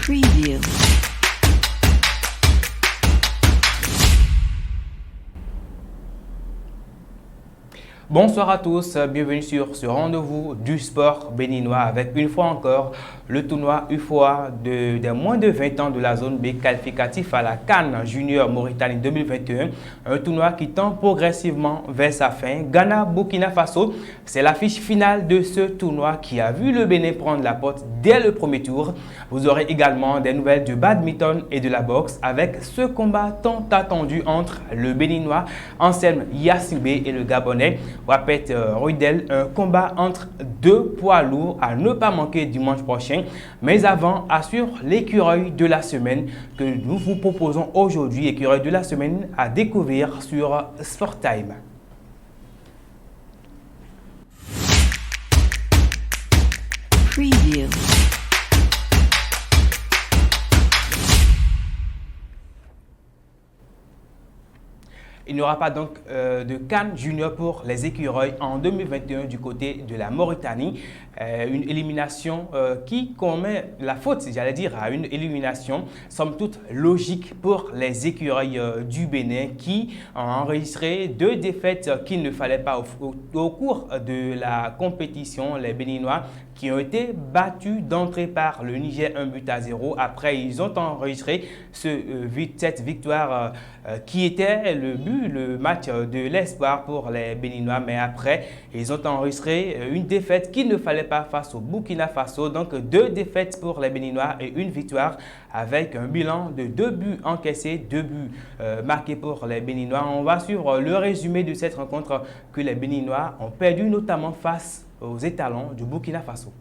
Preview. Bonsoir à tous, bienvenue sur ce rendez-vous du sport béninois avec une fois encore le tournoi UFOA des moins de 20 ans de la zone B qualificatif à la CAN Junior Mauritanie 2021. Un tournoi qui tend progressivement vers sa fin. Ghana-Burkina Faso, c'est l'affiche finale de ce tournoi qui a vu le Bénin prendre la porte dès le premier tour. Vous aurez également des nouvelles du badminton et de la boxe avec ce combat tant attendu entre le Béninois Anselme Yacibé et le Gabonais Wapet Rudel, un combat entre deux poids lourds à ne pas manquer dimanche prochain. Mais avant, assure l'écureuil de la semaine que nous vous proposons aujourd'hui, écureuil de la semaine à découvrir sur Sporttime. Preview. Il n'y aura pas donc de CAN Junior pour les écureuils en 2021 du côté de la Mauritanie. Une élimination qui commet la faute, j'allais dire, à une élimination, somme toute logique pour les écureuils du Bénin qui ont enregistré deux défaites qu'il ne fallait pas au cours de la compétition. Les Béninois qui ont été battus d'entrée par le Niger 1-0. Après, ils ont enregistré cette victoire qui était le match de l'espoir pour les Béninois. Mais après, ils ont enregistré une défaite qu'il ne fallait pas face au Burkina Faso. Donc, deux défaites pour les Béninois et une victoire avec un bilan de 2 buts encaissés, 2 buts marqués pour les Béninois. On va suivre le résumé de cette rencontre que les Béninois ont perdu notamment face aux étalons du Burkina Faso.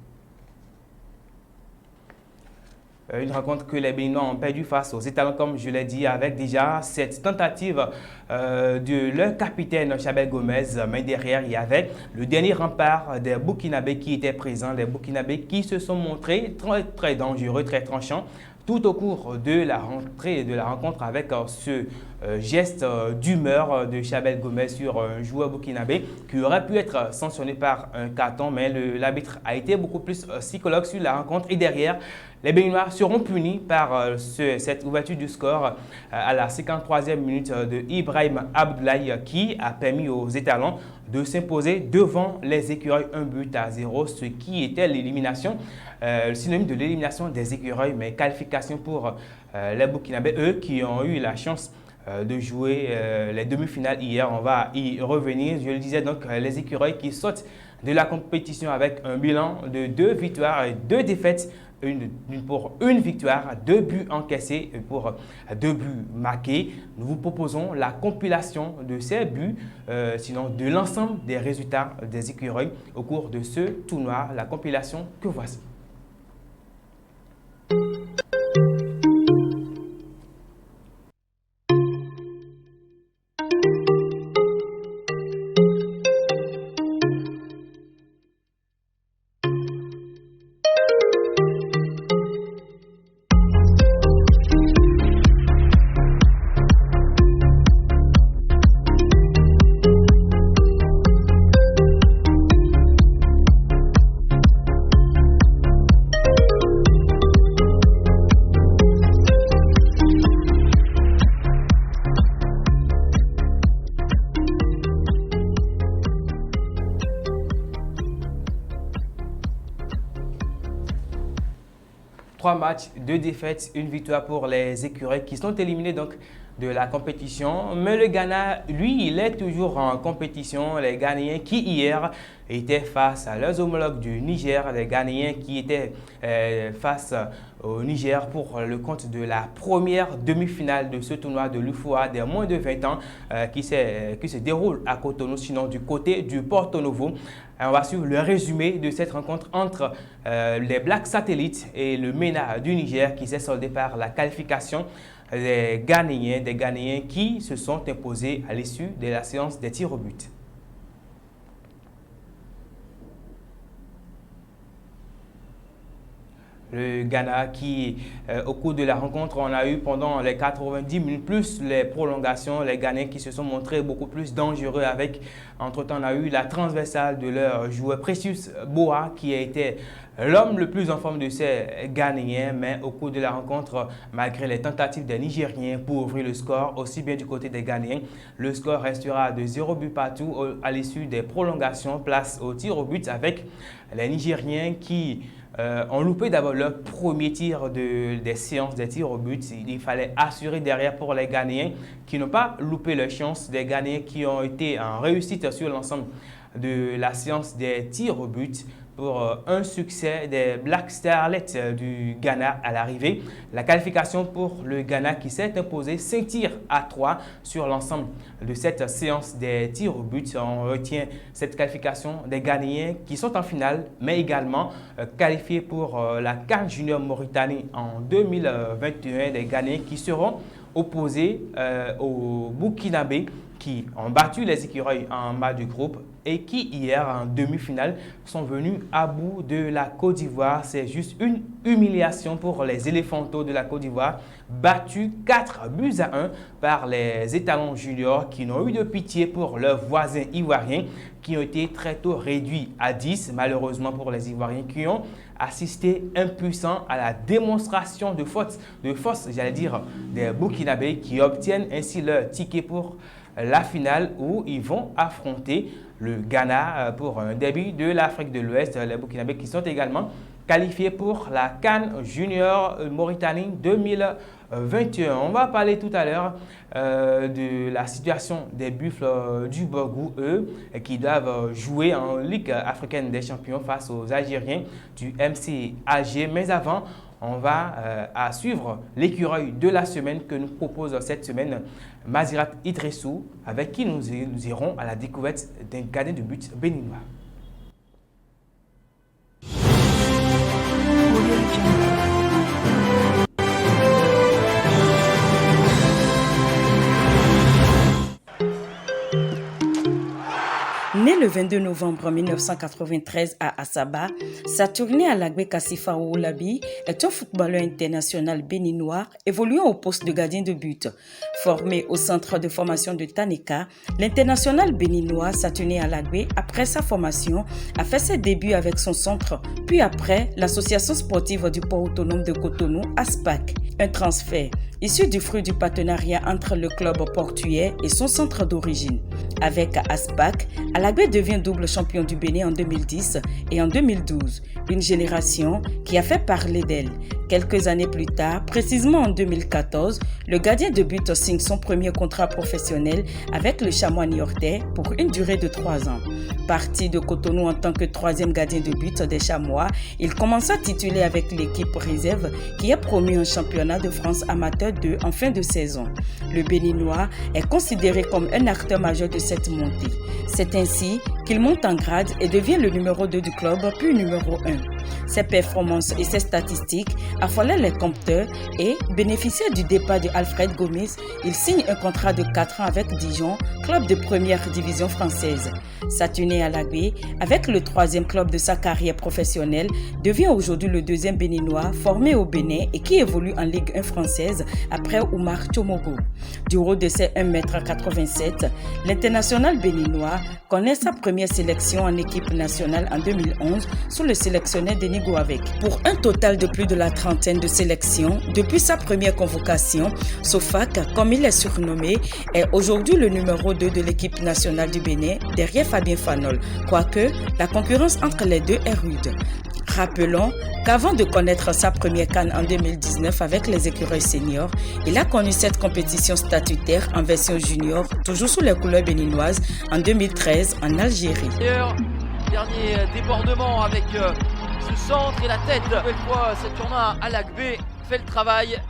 Une rencontre que les Béninois ont perdu face aux étalons, comme je l'ai dit, avec déjà cette tentative de leur capitaine Chabel Gomez. Mais derrière, il y avait le dernier rempart des Burkinabés qui étaient présents, les Burkinabés qui se sont montrés très dangereux, très tranchants tout au cours de la rencontre avec ce geste d'humeur de Chabel Gomez sur un joueur burkinabé qui aurait pu être sanctionné par un carton, mais l'arbitre a été beaucoup plus psychologue sur la rencontre. Et derrière, les Béninois seront punis par cette ouverture du score à la 53e minute de Ibrahim Abdoulaye qui a permis aux étalons de s'imposer devant les écureuils 1-0, ce qui était l'élimination, le synonyme de l'élimination des écureuils, mais qualification pour les Burkinabés, eux qui ont eu la chance de jouer les demi-finales hier. On va y revenir. Je le disais donc, les écureuils qui sortent de la compétition avec un bilan de 2 victoires et 2 défaites. Pour une victoire, 2 buts encaissés pour 2 buts marqués. Nous vous proposons la compilation de ces buts, sinon de l'ensemble des résultats des écureuils au cours de ce tournoi. La compilation que voici. Trois matchs, 2 défaites, une victoire pour les écureuils qui sont éliminés donc de la compétition. Mais le Ghana, lui, il est toujours en compétition. Les Ghanéens qui hier étaient face à leurs homologues du Niger, les Ghanéens qui étaient face au Niger pour le compte de la première demi-finale de ce tournoi de l'UFOA des moins de 20 ans qui se déroule à Cotonou, sinon du côté du Porto Novo. On va suivre le résumé de cette rencontre entre les Black Satellites et le MENA du Niger qui s'est soldé par la qualification des Ghanéens qui se sont imposés à l'issue de la séance des tirs au but. Le Ghana qui, au cours de la rencontre, on a eu pendant les 90 minutes plus les prolongations, les Ghanéens qui se sont montrés beaucoup plus dangereux avec, entre-temps, on a eu la transversale de leur joueur Precious Boa qui a été l'homme le plus en forme de ces Ghanéens, mais au cours de la rencontre, malgré les tentatives des Nigériens pour ouvrir le score, aussi bien du côté des Ghanéens, le score restera de 0 but partout à l'issue des prolongations, place au tir au but avec les Nigériens qui ont loupé d'abord leur premier tir des séances des tirs au but. Il fallait assurer derrière pour les Ghanéens qui n'ont pas loupé leur chance, des Ghanéens qui ont été en réussite sur l'ensemble de la séance des tirs au but pour un succès des Black Starlets du Ghana à l'arrivée. La qualification pour le Ghana qui s'est imposé 5 tirs à 3 sur l'ensemble de cette séance des tirs au but. On retient cette qualification des Ghanéens qui sont en finale, mais également qualifiés pour la CAN Junior Mauritanie en 2021. Des Ghanéens qui seront opposés aux Burkinabés qui ont battu les écureuils en bas du groupe et qui hier en demi-finale sont venus à bout de la Côte d'Ivoire. C'est juste une humiliation pour les éléphantaux de la Côte d'Ivoire, battus 4 buts à 1 par les étalons juniors qui n'ont eu de pitié pour leurs voisins ivoiriens qui ont été très tôt réduits à 10, malheureusement pour les Ivoiriens qui ont assisté impuissants à la démonstration de force, j'allais dire, des Burkinabés qui obtiennent ainsi leur ticket pour la finale où ils vont affronter le Ghana pour un début de l'Afrique de l'Ouest. Les Burkinabés qui sont également qualifiés pour la CAN Junior Mauritanie 2021. On va parler tout à l'heure de la situation des Buffles du Borgou, eux, qui doivent jouer en Ligue africaine des champions face aux Algériens du MC Alger. Mais avant, on va à suivre l'écureuil de la semaine que nous propose cette semaine Mazirat Idrissou, avec qui nous irons à la découverte d'un gardien de but béninois. Né le 22 novembre 1993 à Assaba, Saturné Alagbe Kassifa Oulabi est un footballeur international béninois évoluant au poste de gardien de but. Formé au centre de formation de Taneka, l'international béninois Saturné Alagbe, après sa formation, a fait ses débuts avec son centre, puis après l'association sportive du port autonome de Cotonou, ASPAC. Un transfert issu du fruit du partenariat entre le club portugais et son centre d'origine. Avec ASPAC, Alagbe devient double champion du Bénin en 2010 et en 2012, une génération qui a fait parler d'elle. Quelques années plus tard, précisément en 2014, le gardien de but signe son premier contrat professionnel avec le Chamois niortais pour une durée de 3 ans. Parti de Cotonou en tant que troisième gardien de but des Chamois, il commença titulaire avec l'équipe réserve qui est promue en championnat de France amateur 2 en fin de saison. Le Béninois est considéré comme un acteur majeur de cette montée. C'est ainsi qu'il monte en grade et devient le numéro 2 du club, puis numéro 1. Ses performances et ses statistiques affolaient les compteurs et, bénéficiaire du départ de Alfred Gomez, il signe un contrat de 4 ans avec Dijon, club de première division française. Saturné Alagbe, avec le 3e club de sa carrière professionnelle, devient aujourd'hui le 2e béninois formé au Bénin et qui évolue en Ligue 1 française après Oumar Tchomogo. Du haut de ses 1,87 m, l'international béninois connaît sa première sélection en équipe nationale en 2011 sous le sélectionneur Denis Goavec. Pour un total de plus de la trentaine de sélections, depuis sa première convocation, Sofac, comme il est surnommé, est aujourd'hui le numéro 2 de l'équipe nationale du Bénin, derrière Fabien Fanol, quoique la concurrence entre les deux est rude. Rappelons qu'avant de connaître sa première CAN en 2019 avec les écureuils seniors, il a connu cette compétition statutaire en version junior, toujours sous les couleurs béninoises, en 2013 en Algérie. Dernier débordement avec ce centre et la tête. Une nouvelle fois, cette tournoi à Alagbe fait le travail.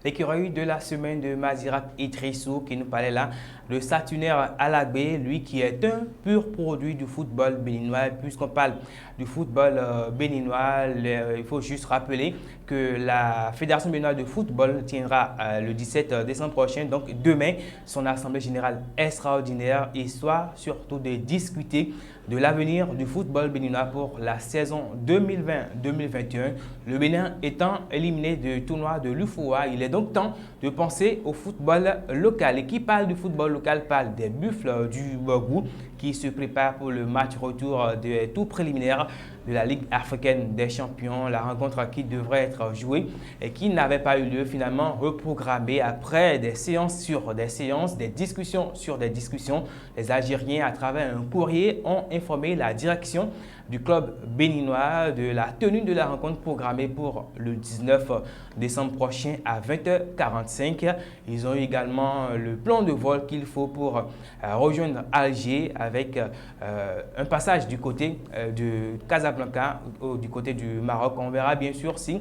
L'écureuil de la semaine de Mazirat Idrissou qui nous parlait là de Saturné Alagbe, lui qui est un pur produit du football béninois. Puisqu'on parle du football béninois, il faut juste rappeler que la Fédération béninoise de football tiendra le 17 décembre prochain, donc demain, son assemblée générale extraordinaire, histoire surtout de discuter de l'avenir du football béninois pour la saison 2020-2021. Le Bénin étant éliminé du tournoi de l'UFOA, il est donc temps de penser au football local. Et qui parle du football local parle des Buffles du Borgou qui se préparent pour le match retour des tours préliminaires de la Ligue africaine des champions. La rencontre qui devrait être jouée et qui n'avait pas eu lieu, finalement reprogrammée après des séances sur des séances, des discussions sur des discussions. Les Algériens, à travers un courrier, ont informé la direction du club béninois de la tenue de la rencontre programmée pour le 19 décembre prochain à 20h45. Ils ont eu également le plan de vol qu'il faut pour rejoindre Alger avec un passage du côté de Casablanca ou du côté du Maroc. On verra bien sûr si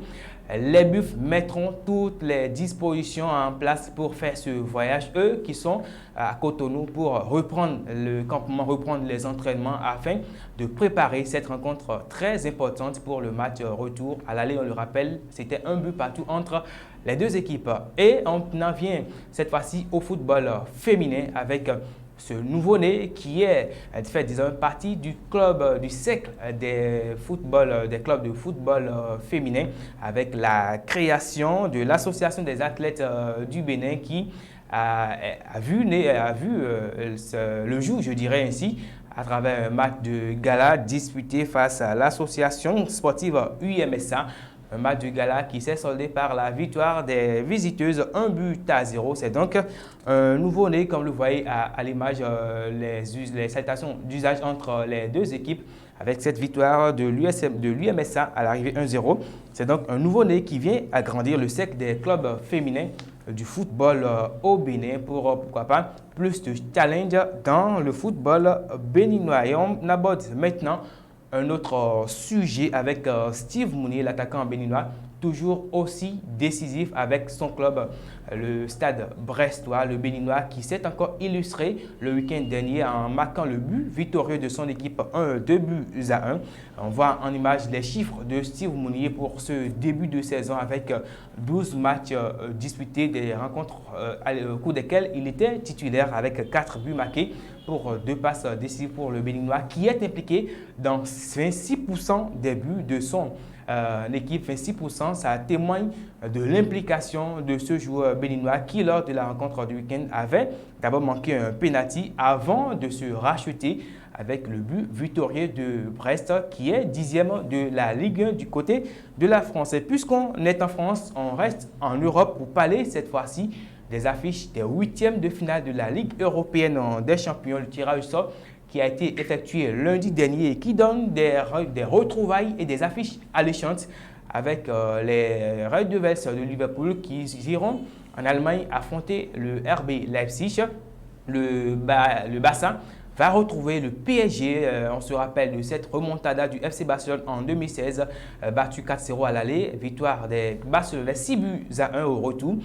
les Buffles mettront toutes les dispositions en place pour faire ce voyage. Eux qui sont à Cotonou pour reprendre le campement, reprendre les entraînements afin de préparer cette rencontre très importante pour le match retour. À l'aller, on le rappelle, c'était un but partout entre les deux équipes. Et on en vient cette fois-ci au football féminin avec ce nouveau-né qui fait désormais partie du club du siècle des clubs de football féminin avec la création de l'association des athlètes du Bénin qui a vu le jour, je dirais ainsi, à travers un match de gala disputé face à l'association sportive UMSA. Un match de gala qui s'est soldé par la victoire des visiteuses 1-0. C'est donc un nouveau-né, comme vous le voyez à l'image, les salutations d'usage entre les deux équipes avec cette victoire de l'UMSA à l'arrivée 1-0. C'est donc un nouveau-né qui vient agrandir le cercle des clubs féminins du football au Bénin pour, pourquoi pas, plus de challenge dans le football béninois. Et on aborde maintenant un autre sujet avec Steve Mounier, l'attaquant béninois, toujours aussi décisif avec son club, le Stade Brestois, le béninois qui s'est encore illustré le week-end dernier en marquant le but victorieux de son équipe 2-1. On voit en image les chiffres de Steve Mounier pour ce début de saison avec 12 matchs disputés, des rencontres au cours desquelles il était titulaire avec 4 buts marqués pour 2 passes décisives pour le béninois qui est impliqué dans 26% des buts de son l'équipe. 26%, ça témoigne de l'implication de ce joueur béninois qui, lors de la rencontre du week-end, avait d'abord manqué un penalty avant de se racheter avec le but victorieux de Brest qui est 10e de la Ligue 1 du côté de la France. Et puisqu'on est en France, on reste en Europe pour parler cette fois-ci des affiches des 8e de finale de la Ligue européenne des champions, le tirage au sort qui a été effectué lundi dernier et qui donne des retrouvailles et des affiches alléchantes avec les Red Devils de Liverpool qui iront en Allemagne affronter le RB Leipzig. Le Barça va retrouver le PSG. On se rappelle de cette remontada du FC Barcelone en 2016, battu 4-0 à l'aller, victoire des Barcelonais 6-1 au retour.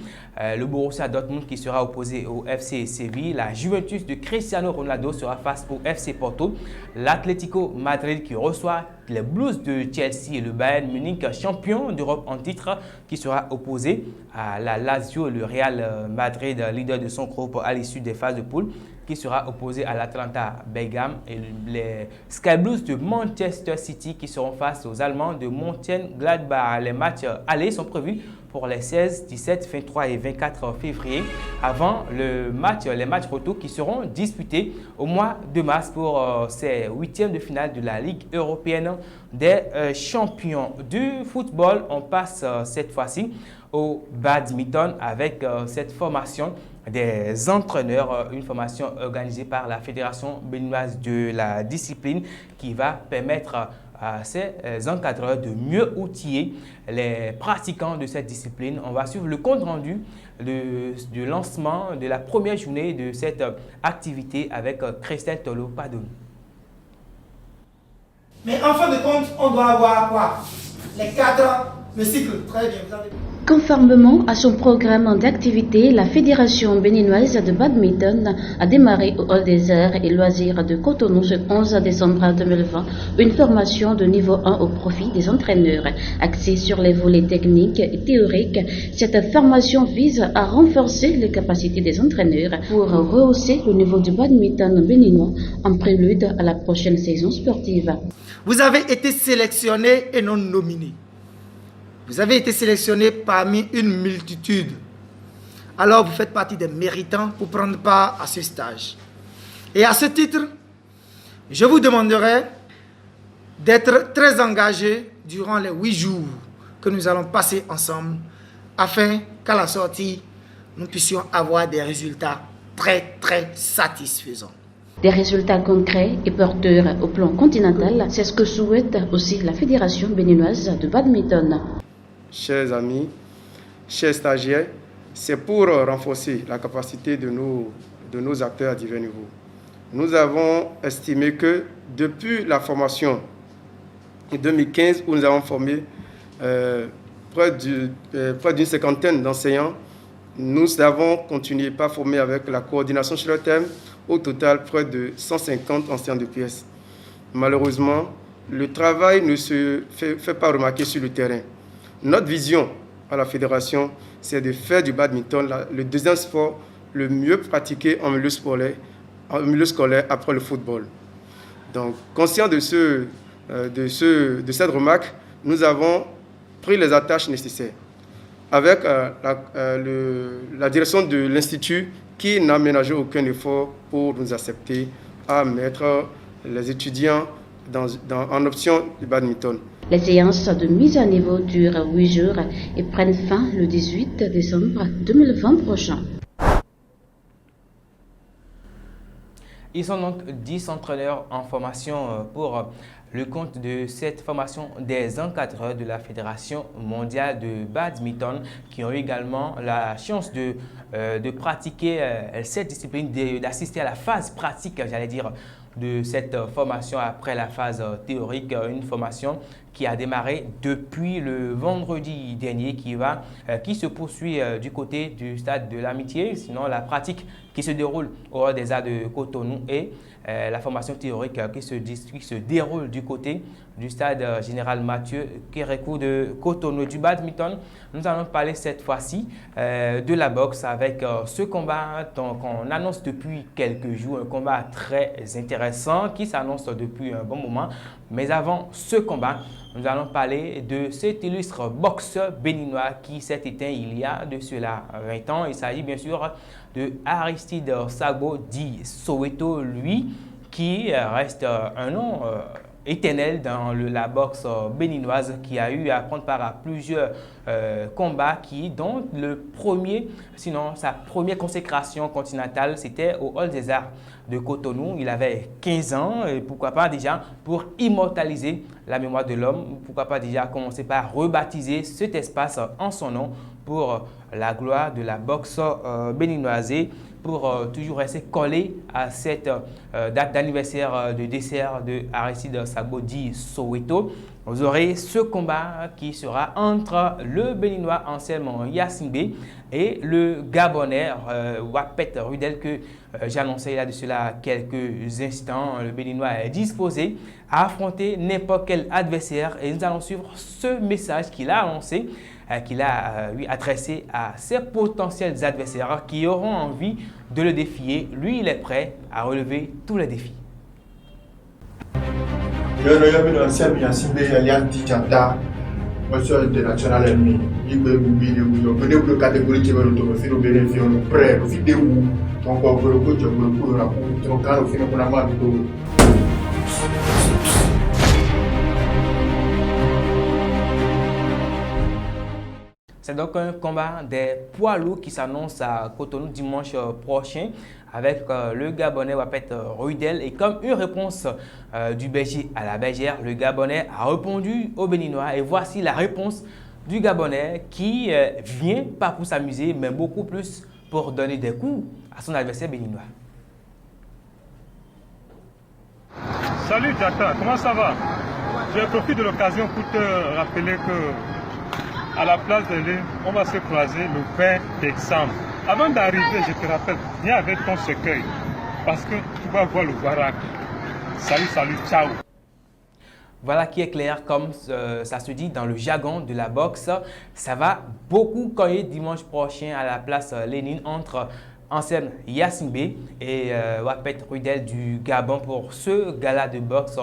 Le Borussia Dortmund qui sera opposé au FC Séville. La Juventus de Cristiano Ronaldo sera face au FC Porto. L'Atlético Madrid qui reçoit les Blues de Chelsea et le Bayern Munich, champion d'Europe en titre, qui sera opposé à la Lazio, le Real Madrid, leader de son groupe à l'issue des phases de poule, qui sera opposé à l'Atlanta Bergame, et les Sky Blues de Manchester City qui seront face aux Allemands de Mönchengladbach. Les matchs allés sont prévus pour les 16, 17, 23 et 24 février, avant les matchs retour qui seront disputés au mois de mars pour ces 8e de finale de la Ligue européenne des champions. Du football, on passe cette fois-ci au badminton avec cette formation des entraîneurs, une formation organisée par la Fédération béninoise de la discipline qui va permettre à ces encadreurs de mieux outiller les pratiquants de cette discipline. On va suivre le compte rendu du lancement de la première journée de cette activité avec Christelle Tolo-Padoun. Mais en fin de compte, on doit avoir quoi? Les cadres, le cycle. Très bien, vous avez... Conformément à son programme d'activité, la Fédération béninoise de badminton a démarré au Hall des Arts et Loisirs de Cotonou ce 11 décembre 2020 une formation de niveau 1 au profit des entraîneurs. Axée sur les volets techniques et théoriques, cette formation vise à renforcer les capacités des entraîneurs pour rehausser le niveau du badminton béninois en prélude à la prochaine saison sportive. Vous avez été sélectionné et non nominé. Vous avez été sélectionné parmi une multitude. Alors vous faites partie des méritants pour prendre part à ce stage. Et à ce titre, je vous demanderai d'être très engagés durant les 8 jours que nous allons passer ensemble afin qu'à la sortie, nous puissions avoir des résultats très satisfaisants. Des résultats concrets et porteurs au plan continental, c'est ce que souhaite aussi la Fédération béninoise de badminton. Chers amis, chers stagiaires, c'est pour renforcer la capacité de nos acteurs à divers niveaux. Nous avons estimé que depuis la formation en 2015, où nous avons formé près d'une cinquantaine d'enseignants, nous avons continué par former avec la coordination sur le thème, au total près de 150 enseignants de pièces. Malheureusement, le travail ne se fait pas remarquer sur le terrain. Notre vision à la fédération, c'est de faire du badminton le deuxième sport le mieux pratiqué en milieu scolaire après le football. Donc, conscient de cette remarque, nous avons pris les attaches nécessaires avec la direction de l'Institut qui n'a ménagé aucun effort pour nous accepter à mettre les étudiants en option du badminton. Les séances de mise à niveau durent 8 jours et prennent fin le 18 décembre 2020 prochain. Ils sont donc 10 entraîneurs en formation pour le compte de cette formation des encadreurs de la Fédération mondiale de badminton qui ont eu également la chance de pratiquer cette discipline, d'assister à la phase pratique, j'allais dire, de cette formation après la phase théorique, une formation qui a démarré depuis le vendredi dernier, qui se poursuit du côté du stade de l'Amitié. Sinon, la pratique qui se déroule au Hall des Arts de Cotonou et la formation théorique qui se déroule du côté du stade général Mathieu Kérékou de Cotonou. Du badminton, nous allons parler cette fois-ci de la boxe avec ce combat qu'on annonce depuis quelques jours, un combat très intéressant qui s'annonce depuis un bon moment. Mais avant ce combat, nous allons parler de cet illustre boxeur béninois qui s'est éteint il y a de cela 20 ans. Il s'agit bien sûr de Aristide Sagbo dit Soweto, lui qui reste un nom éternel dans la boxe béninoise, qui a eu à prendre part à plusieurs combats, dont sa première consécration continentale, c'était au Hall des Arts de Cotonou. Il avait 15 ans et pourquoi pas déjà, pour immortaliser la mémoire de l'homme, pourquoi pas déjà commencer par rebaptiser cet espace en son nom pour la gloire de la boxe béninoise, pour toujours rester collé à cette date d'anniversaire de décès de Aristide Sagbo dit Soweto. Vous aurez ce combat qui sera entre le Béninois Anselme Yassimbe et le Gabonais Wapet Rudel que j'annonçais là de cela quelques instants. Le Béninois est disposé à affronter n'importe quel adversaire et nous allons suivre ce message qu'il a annoncé, qu'il a adressé à ses potentiels adversaires qui auront envie de le défier. Lui, il est prêt à relever tous les défis. Je suis Anselme Yassimbe alias Dijanta, boxeur international ennemi. Il peut venez pour le catégorie qui veut l'automobilisme au bénéfice, on est prêt, au fil où donc on veut le coach, on veut le coach, on a au final on a mal. C'est donc un combat des poids lourds qui s'annonce à Cotonou dimanche prochain avec le Gabonais Wapet Rudel. Et comme une réponse du berger à la bergère, le Gabonais a répondu au Béninois. Et voici la réponse du Gabonais qui vient pas pour s'amuser, mais beaucoup plus pour donner des coups à son adversaire béninois. Salut Jata, comment ça va? Je profite de l'occasion pour te rappeler que à la place de l'île, on va se croiser le 20 décembre. Avant d'arriver, je te rappelle, viens avec ton cercueil, parce que tu vas voir le baraque. Salut, salut, ciao. Voilà qui est clair, comme ça se dit dans le jargon de la boxe. Ça va beaucoup cogner dimanche prochain à la place Lénine entre en scène Yacine B et Wapet Rudel du Gabon pour ce gala de boxe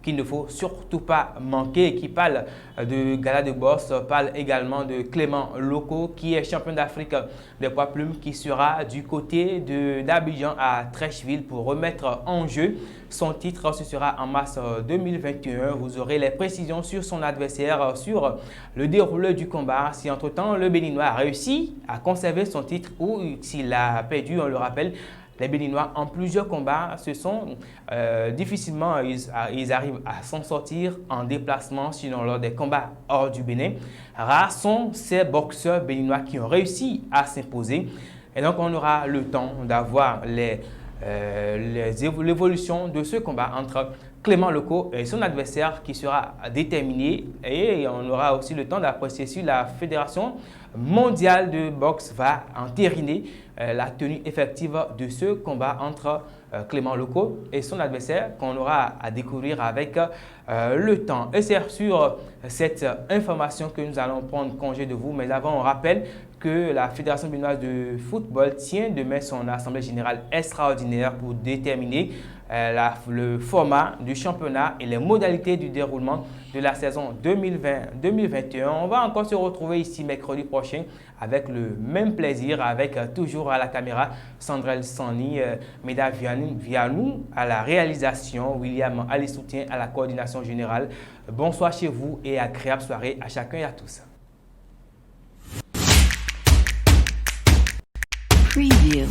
qu'il ne faut surtout pas manquer. Qui parle de gala de boxe parle également de Clément Loco qui est champion d'Afrique des poids plumes, qui sera du côté d'Abidjan à Trècheville pour remettre en jeu son titre. Ce sera en mars 2021. Vous aurez les précisions sur son adversaire, sur le déroulé du combat, si entre-temps le Béninois a réussi à conserver son titre ou s'il a perdu. On le rappelle, les Béninois en plusieurs combats se sont difficilement, ils arrivent à s'en sortir en déplacement, sinon lors des combats hors du Bénin. Rares sont ces boxeurs béninois qui ont réussi à s'imposer. Et donc on aura le temps d'avoir l'évolution de ce combat entre Clément Loco et son adversaire qui sera déterminé, et on aura aussi le temps d'apprécier si la Fédération mondiale de boxe va entériner la tenue effective de ce combat entre Clément Loco et son adversaire, qu'on aura à découvrir avec le temps. Et c'est sur cette information que nous allons prendre congé de vous, mais avant on rappelle que la Fédération béninoise de football tient demain son assemblée générale extraordinaire pour déterminer le format du championnat et les modalités du déroulement de la saison 2020-2021. On va encore se retrouver ici mercredi prochain avec le même plaisir, avec toujours à la caméra Sandrel Sani, Meda Vianou à la réalisation, William Ali Soutien à la coordination générale. Bonsoir chez vous et agréable soirée à chacun et à tous. Preview.